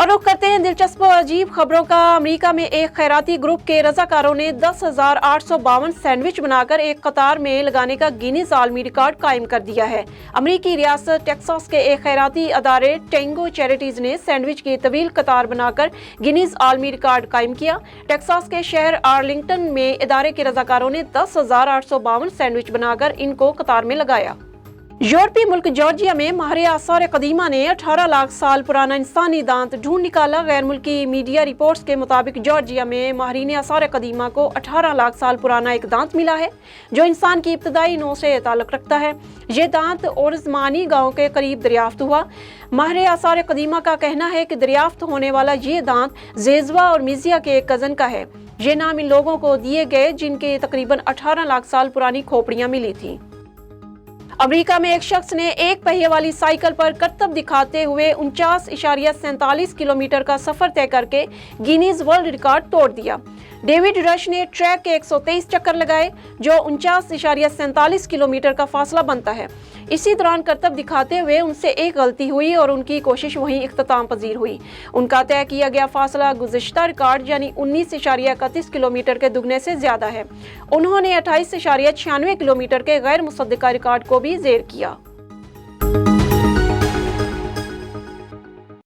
और रुख करते हैं दिलचस्प और अजीब खबरों का। अमेरिका में एक खैराती ग्रुप के रजाकारों ने 10,852 सैंडविच बनाकर एक कतार में लगाने का गिनीज आलमी रिकॉर्ड कायम कर दिया है। अमेरिकी रियासत टेक्सास के एक खैराती अदारे टेंगो चैरिटीज ने सैंडविच की तवील कतार बनाकर गिनीज आलमी रिकॉर्ड कायम किया। टेक्सास के शहर आर्लिंगटन में इदारे के रजाकारों ने 10,852 सैंडविच बनाकर इनको कतार में लगाया। यूरोपीय मुल्क जॉर्जिया में माहिर आसार कदीमा ने 18 लाख साल पुराना इंसानी दांत ढूंढ निकाला। गैर मुल्की मीडिया रिपोर्ट्स के मुताबिक जॉर्जिया में माहिरीन आसार कदीमा को 18 लाख साल पुराना एक दांत मिला है जो इंसान की इब्तदाई नौ से ताल्लुक रखता है। ये दांत ओरजमानी गांव के करीब दरियाफ्त हुआ। माहिर आसार कदीमा का कहना है कि दरियाफ्त होने वाला ये दांत जेजवा और मिजिया के एक कज़न का है। ये नाम इन लोगों को दिए गए जिनके तकरीबन 18 लाख साल पुरानी खोपड़ियां मिली थीं। अमेरिका में एक शख्स ने एक पहिए वाली साइकिल पर करतब दिखाते हुए 49.47 किलोमीटर का सफर तय करके गिनीज वर्ल्ड रिकॉर्ड तोड़ दिया। डेविड रश ने ट्रैक के 123 चक्कर लगाए जो 49.47 किलोमीटर का फासला बनता है। इसी दौरान करतब दिखाते हुए उनसे एक गलती हुई और उनकी कोशिश वहीं इख्तिताम पजीर हुई। उनका तय किया गया फासला गुज़िश्ता रिकॉर्ड यानी 19.31 किलोमीटर के दुगने से ज्यादा है। उन्होंने 28.96 किलोमीटर के गैर मुसद्दका रिकॉर्ड को भी ज़ेर किया।